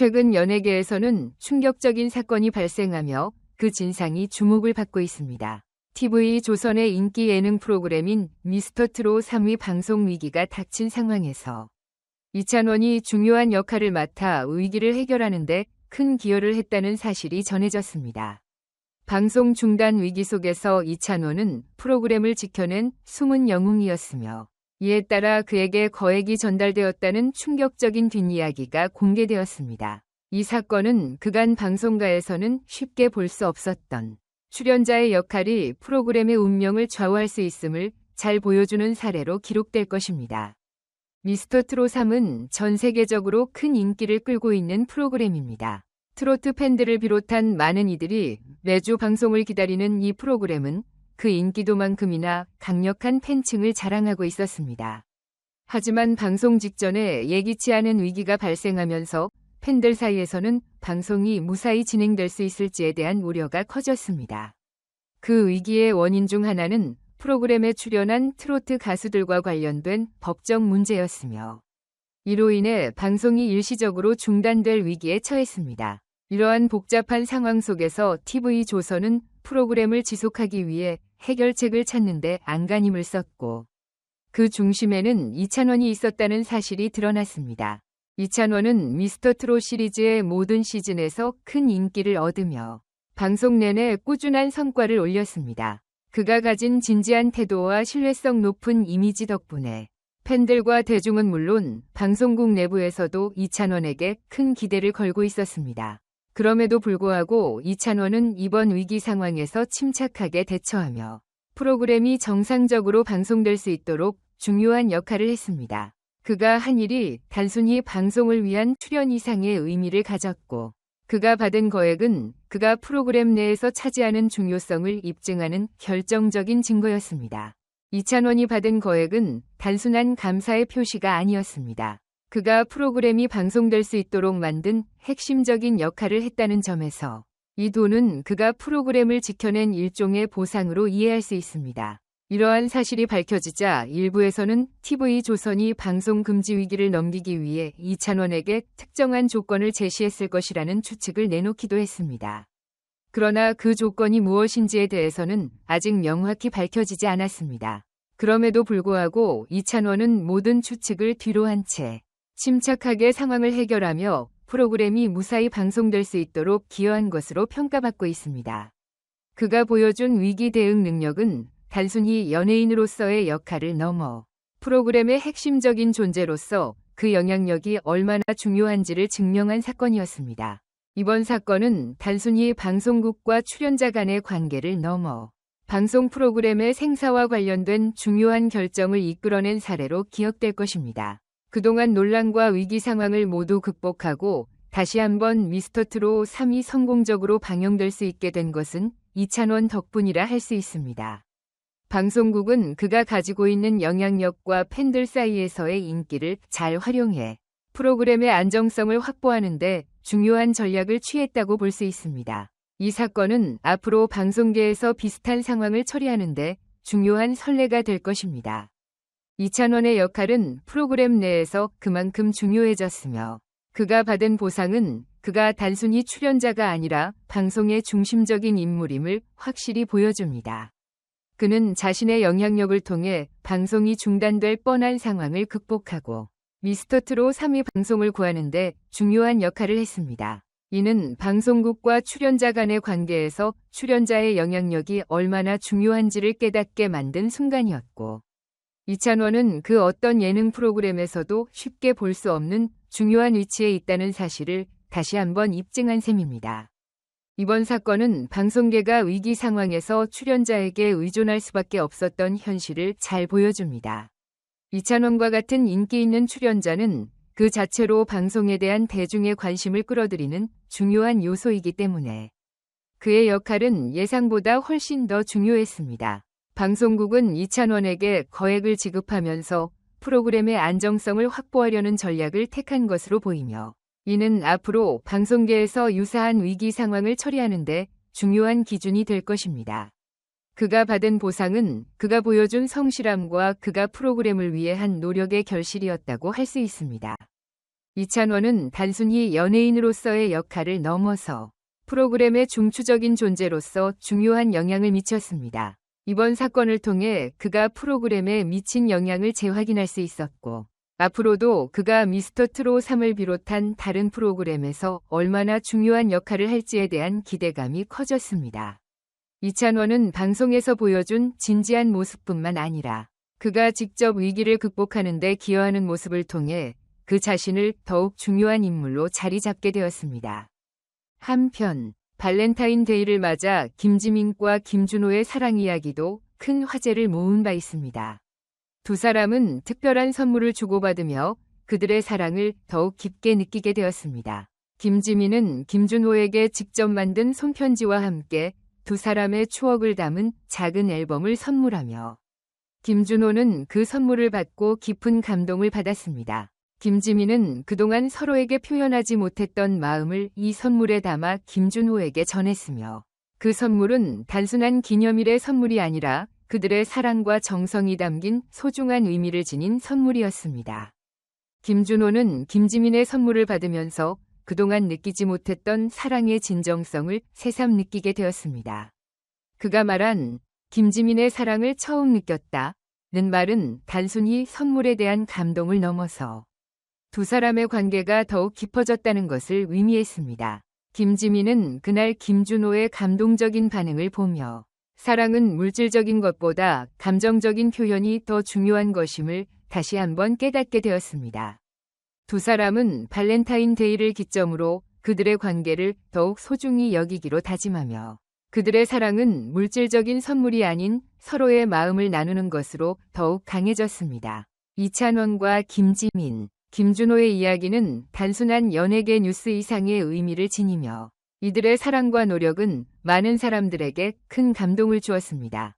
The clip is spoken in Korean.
최근 연예계에서는 충격적인 사건이 발생하며 그 진상이 주목을 받고 있습니다. TV조선의 인기 예능 프로그램인 미스터트롯 3위 방송 위기가 닥친 상황에서 이찬원이 중요한 역할을 맡아 위기를 해결하는 데 큰 기여를 했다는 사실이 전해졌습니다. 방송 중단 위기 속에서 이찬원은 프로그램을 지켜낸 숨은 영웅이었으며 이에 따라 그에게 거액이 전달되었다는 충격적인 뒷이야기가 공개되었습니다. 이 사건은 그간 방송가에서는 쉽게 볼 수 없었던 출연자의 역할이 프로그램의 운명을 좌우할 수 있음을 잘 보여주는 사례로 기록될 것입니다. 미스터트롯 3은 전 세계적으로 큰 인기를 끌고 있는 프로그램입니다. 트로트 팬들을 비롯한 많은 이들이 매주 방송을 기다리는 이 프로그램은 그 인기도만큼이나 강력한 팬층을 자랑하고 있었습니다. 하지만 방송 직전에 예기치 않은 위기가 발생하면서 팬들 사이에서는 방송이 무사히 진행될 수 있을지에 대한 우려가 커졌습니다. 그 위기의 원인 중 하나는 프로그램에 출연한 트로트 가수들과 관련된 법적 문제였으며 이로 인해 방송이 일시적으로 중단될 위기에 처했습니다. 이러한 복잡한 상황 속에서 TV조선은 프로그램을 지속하기 위해 해결책을 찾는 데 안간힘을 썼고 그 중심에는 이찬원이 있었다는 사실이 드러났습니다. 이찬원은 미스터트롯 시리즈의 모든 시즌에서 큰 인기를 얻으며 방송 내내 꾸준한 성과를 올렸습니다. 그가 가진 진지한 태도와 신뢰성 높은 이미지 덕분에 팬들과 대중은 물론 방송국 내부에서도 이찬원에게 큰 기대를 걸고 있었습니다. 그럼에도 불구하고 이찬원은 이번 위기 상황에서 침착하게 대처하며 프로그램이 정상적으로 방송될 수 있도록 중요한 역할을 했습니다. 그가 한 일이 단순히 방송을 위한 출연 이상의 의미를 가졌고 그가 받은 거액은 그가 프로그램 내에서 차지하는 중요성을 입증하는 결정적인 증거였습니다. 이찬원이 받은 거액은 단순한 감사의 표시가 아니었습니다. 그가 프로그램이 방송될 수 있도록 만든 핵심적인 역할을 했다는 점에서 이 돈은 그가 프로그램을 지켜낸 일종의 보상으로 이해할 수 있습니다. 이러한 사실이 밝혀지자 일부에서는 TV조선이 방송 금지 위기를 넘기기 위해 이찬원에게 특정한 조건을 제시했을 것이라는 추측을 내놓기도 했습니다. 그러나 그 조건이 무엇인지에 대해서는 아직 명확히 밝혀지지 않았습니다. 그럼에도 불구하고 이찬원은 모든 추측을 뒤로한 채 침착하게 상황을 해결하며 프로그램이 무사히 방송될 수 있도록 기여한 것으로 평가받고 있습니다. 그가 보여준 위기 대응 능력은 단순히 연예인으로서의 역할을 넘어 프로그램의 핵심적인 존재로서 그 영향력이 얼마나 중요한지를 증명한 사건이었습니다. 이번 사건은 단순히 방송국과 출연자 간의 관계를 넘어 방송 프로그램의 생사와 관련된 중요한 결정을 이끌어낸 사례로 기억될 것입니다. 그동안 논란과 위기 상황을 모두 극복하고 다시 한번 미스터트롯 3이 성공적으로 방영될 수 있게 된 것은 이찬원 덕분이라 할 수 있습니다. 방송국은 그가 가지고 있는 영향력과 팬들 사이에서의 인기를 잘 활용해 프로그램의 안정성을 확보하는 데 중요한 전략을 취했다고 볼 수 있습니다. 이 사건은 앞으로 방송계에서 비슷한 상황을 처리하는 데 중요한 선례가 될 것입니다. 이찬원의 역할은 프로그램 내에서 그만큼 중요해졌으며 그가 받은 보상은 그가 단순히 출연자가 아니라 방송의 중심적인 인물임을 확실히 보여줍니다. 그는 자신의 영향력을 통해 방송이 중단될 뻔한 상황을 극복하고 미스터트롯 3위 방송을 구하는 데 중요한 역할을 했습니다. 이는 방송국과 출연자 간의 관계에서 출연자의 영향력이 얼마나 중요한지를 깨닫게 만든 순간이었고 이찬원은 그 어떤 예능 프로그램에서도 쉽게 볼 수 없는 중요한 위치에 있다는 사실을 다시 한번 입증한 셈입니다. 이번 사건은 방송계가 위기 상황에서 출연자에게 의존할 수밖에 없었던 현실을 잘 보여줍니다. 이찬원과 같은 인기 있는 출연자는 그 자체로 방송에 대한 대중의 관심을 끌어들이는 중요한 요소이기 때문에 그의 역할은 예상보다 훨씬 더 중요했습니다. 방송국은 이찬원에게 거액을 지급하면서 프로그램의 안정성을 확보하려는 전략을 택한 것으로 보이며 이는 앞으로 방송계에서 유사한 위기 상황을 처리하는 데 중요한 기준이 될 것입니다. 그가 받은 보상은 그가 보여준 성실함과 그가 프로그램을 위해 한 노력의 결실이었다고 할 수 있습니다. 이찬원은 단순히 연예인으로서의 역할을 넘어서 프로그램의 중추적인 존재로서 중요한 영향을 미쳤습니다. 이번 사건을 통해 그가 프로그램에 미친 영향을 재확인할 수 있었고, 앞으로도 그가 미스터트롯 3을 비롯한 다른 프로그램에서 얼마나 중요한 역할을 할지에 대한 기대감이 커졌습니다. 이찬원은 방송에서 보여준 진지한 모습뿐만 아니라 그가 직접 위기를 극복하는 데 기여하는 모습을 통해 그 자신을 더욱 중요한 인물로 자리 잡게 되었습니다. 한편 발렌타인데이를 맞아 김지민과 김준호의 사랑 이야기도 큰 화제를 모은 바 있습니다. 두 사람은 특별한 선물을 주고받으며 그들의 사랑을 더욱 깊게 느끼게 되었습니다. 김지민은 김준호에게 직접 만든 손편지와 함께 두 사람의 추억을 담은 작은 앨범을 선물하며, 김준호는 그 선물을 받고 깊은 감동을 받았습니다. 김지민은 그동안 서로에게 표현하지 못했던 마음을 이 선물에 담아 김준호에게 전했으며, 그 선물은 단순한 기념일의 선물이 아니라 그들의 사랑과 정성이 담긴 소중한 의미를 지닌 선물이었습니다. 김준호는 김지민의 선물을 받으면서 그동안 느끼지 못했던 사랑의 진정성을 새삼 느끼게 되었습니다. 그가 말한 김지민의 사랑을 처음 느꼈다는 말은 단순히 선물에 대한 감동을 넘어서 두 사람의 관계가 더욱 깊어졌다는 것을 의미했습니다. 김지민은 그날 김준호의 감동적인 반응을 보며 사랑은 물질적인 것보다 감정적인 표현이 더 중요한 것임을 다시 한번 깨닫게 되었습니다. 두 사람은 발렌타인데이를 기점으로 그들의 관계를 더욱 소중히 여기기로 다짐하며, 그들의 사랑은 물질적인 선물이 아닌 서로의 마음을 나누는 것으로 더욱 강해졌습니다. 이찬원과 김지민, 김준호의 이야기는 단순한 연예계 뉴스 이상의 의미를 지니며 이들의 사랑과 노력은 많은 사람들에게 큰 감동을 주었습니다.